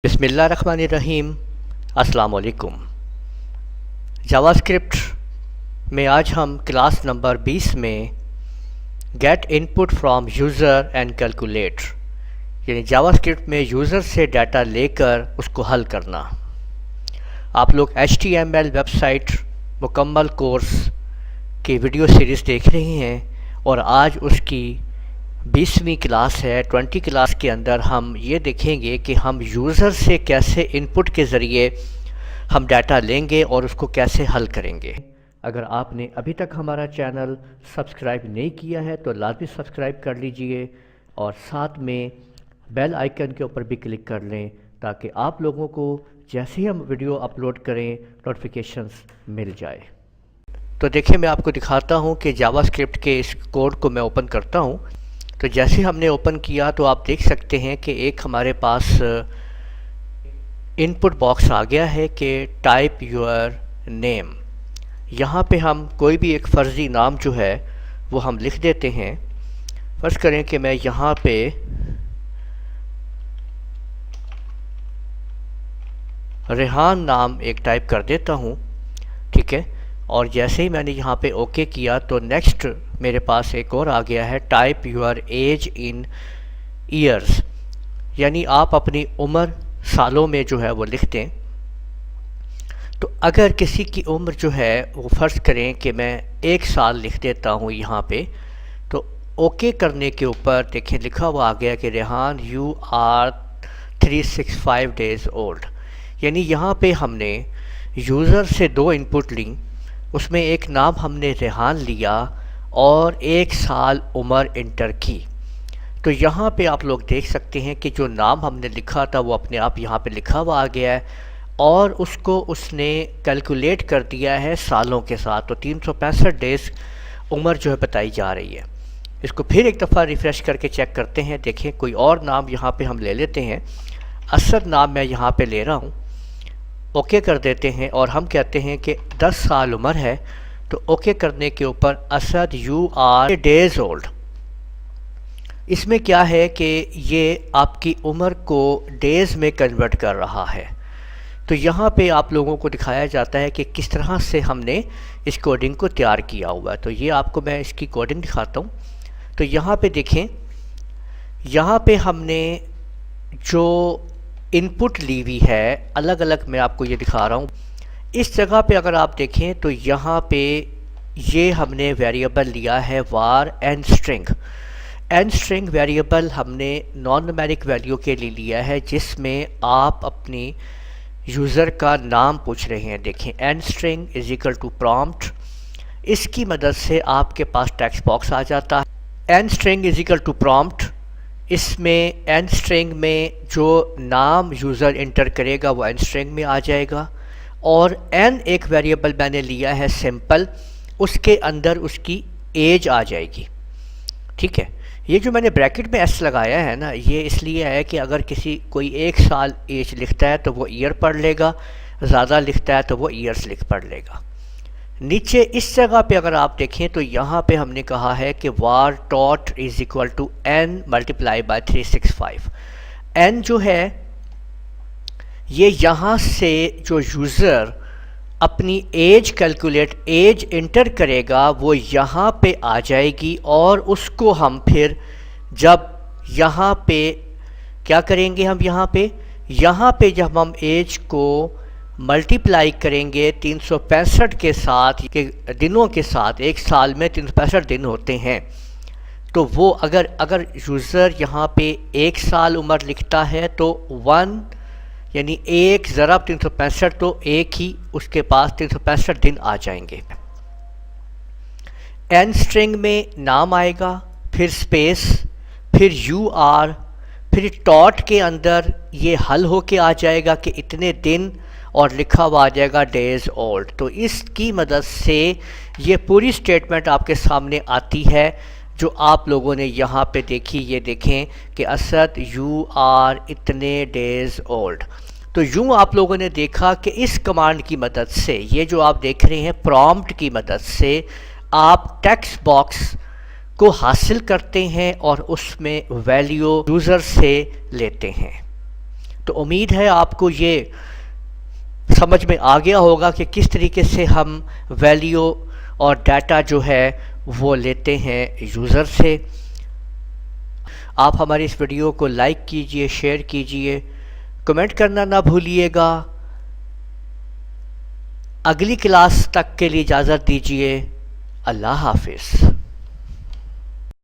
بسم اللہ الرحمن الرحیم۔ السلام علیکم۔ جاوا اسکرپٹ میں آج ہم کلاس نمبر 20 میں get input from user and calculate یعنی جاوا اسکرپٹ میں یوزر سے ڈیٹا لے کر اس کو حل کرنا۔ آپ لوگ HTML ویب سائٹ مکمل کورس کی ویڈیو سیریز دیکھ رہے ہیں اور آج اس کی 20ویں کلاس ہے۔ 20 کلاس کے اندر ہم یہ دیکھیں گے کہ ہم یوزر سے کیسے ان پٹ کے ذریعے ہم ڈیٹا لیں گے اور اس کو کیسے حل کریں گے۔ اگر آپ نے ابھی تک ہمارا چینل سبسکرائب نہیں کیا ہے تو لازمی سبسکرائب کر لیجئے اور ساتھ میں بیل آئیکن کے اوپر بھی کلک کر لیں تاکہ آپ لوگوں کو جیسے ہی ہم ویڈیو اپلوڈ کریں نوٹیفیکیشنز مل جائے۔ تو دیکھیں میں آپ کو دکھاتا ہوں کہ جاوا اسکرپٹ کے اس کوڈ کو میں اوپن کرتا ہوں۔ تو جیسے ہم نے اوپن کیا تو آپ دیکھ سکتے ہیں کہ ایک ہمارے پاس ان پٹ باکس آ گیا ہے کہ ٹائپ یور نیم۔ یہاں پہ ہم کوئی بھی ایک فرضی نام جو ہے وہ ہم لکھ دیتے ہیں۔ فرض کریں کہ میں یہاں پہ ریحان نام ایک ٹائپ کر دیتا ہوں، ٹھیک ہے، اور جیسے ہی میں نے یہاں پہ اوکے کیا تو نیکسٹ میرے پاس ایک اور آ گیا ہے type your age in years, یعنی آپ اپنی عمر سالوں میں جو ہے وہ لکھ دیں۔ تو اگر کسی کی عمر جو ہے وہ فرض کریں کہ میں 1 سال لکھ دیتا ہوں یہاں پہ، تو اوکے کرنے کے اوپر دیکھیں لکھا ہوا آ گیا کہ Rehan you are 365 days old، یعنی یہاں پہ ہم نے یوزر سے 2 ان پٹ لیں، اس میں ایک نام ہم نے ریحان لیا اور 1 سال عمر انٹر کی۔ تو یہاں پہ آپ لوگ دیکھ سکتے ہیں کہ جو نام ہم نے لکھا تھا وہ اپنے آپ یہاں پہ لکھا ہوا آ گیا ہے اور اس کو اس نے کیلکولیٹ کر دیا ہے سالوں کے ساتھ۔ تو 365 ڈیز عمر جو ہے بتائی جا رہی ہے۔ اس کو پھر ایک دفعہ ریفریش کر کے چیک کرتے ہیں، دیکھیں کوئی اور نام یہاں پہ ہم لے لیتے ہیں۔ اسد نام میں یہاں پہ لے رہا ہوں، اوکے کر دیتے ہیں اور ہم کہتے ہیں کہ 10 سال عمر ہے۔ تو اوکے کرنے کے اوپر Asad you are days old, اس میں کیا ہے کہ یہ آپ کی عمر کو ڈیز میں کنورٹ کر رہا ہے۔ تو یہاں پہ آپ لوگوں کو دکھایا جاتا ہے کہ کس طرح سے ہم نے اس کوڈنگ کو تیار کیا ہوا ہے۔ تو یہ آپ کو میں اس کی کوڈنگ دکھاتا ہوں۔ تو یہاں پہ دیکھیں، یہاں پہ ہم نے جو ان پٹ لی ہوئی ہے الگ الگ، میں آپ کو یہ دکھا رہا ہوں۔ اس جگہ پہ اگر آپ دیکھیں تو یہاں پہ یہ ہم نے ویریبل لیا ہے var n string۔ n string variable ہم نے نان نومیرک ویلیو کے لیے لیا ہے جس میں آپ اپنی یوزر کا نام پوچھ رہے ہیں۔ دیکھیں n string is equal to prompt، اس کی مدد سے آپ کے پاس ٹیکسٹ باکس آ جاتا ہے۔ n string is equal to prompt، اس میں n string میں جو نام یوزر انٹر کرے گا وہ n string میں آ جائے گا، اور n ایک ویریبل میں نے لیا ہے سمپل، اس کے اندر اس کی ایج آ جائے گی، ٹھیک ہے۔ یہ جو میں نے بریکٹ میں ایس لگایا ہے نا، یہ اس لیے ہے کہ اگر کوئی 1 سال ایج لکھتا ہے تو وہ ایئر پڑھ لے گا، زیادہ لکھتا ہے تو وہ ایئرس پڑھ لے گا۔ نیچے اس جگہ پہ اگر آپ دیکھیں تو یہاں پہ ہم نے کہا ہے کہ var tot is equal to n multiply by 365۔ n جو ہے یہ یہاں سے جو یوزر اپنی ایج کیلکولیٹ ایج انٹر کرے گا وہ یہاں پہ آ جائے گی، اور اس کو ہم پھر جب یہاں پہ کیا کریں گے، ہم یہاں پہ جب ہم ایج کو ملٹیپلائی کریں گے 365 کے ساتھ، دنوں کے ساتھ، 1 سال میں 365 دن ہوتے ہیں، تو وہ اگر یوزر یہاں پہ 1 سال عمر لکھتا ہے تو 1 یعنی 1 ضرب 365 تو 1 ہی اس کے پاس 365 دن آ جائیں گے۔ n string میں نام آئے گا، پھر اسپیس، پھر یو آر، پھر ٹاٹ کے اندر یہ حل ہو کے آ جائے گا کہ اتنے دن، اور لکھا ہوا آ جائے گا ڈیز اولڈ۔ تو اس کی مدد سے یہ پوری سٹیٹمنٹ آپ کے سامنے آتی ہے جو آپ لوگوں نے یہاں پہ دیکھی۔ یہ دیکھیں کہ اسد یو آر اتنے ڈیز اولڈ۔ تو یوں آپ لوگوں نے دیکھا کہ اس کمانڈ کی مدد سے، یہ جو آپ دیکھ رہے ہیں پرومپٹ کی مدد سے، آپ ٹیکسٹ باکس کو حاصل کرتے ہیں اور اس میں ویلیو یوزر سے لیتے ہیں۔ تو امید ہے آپ کو یہ سمجھ میں آ گیا ہوگا کہ کس طریقے سے ہم ویلیو اور ڈیٹا جو ہے وہ لیتے ہیں یوزر سے۔ آپ ہماری اس ویڈیو کو لائک کیجئے، شیئر کیجئے، کمنٹ کرنا نہ بھولیے گا۔ اگلی کلاس تک کے لیے اجازت دیجیے۔ اللہ حافظ۔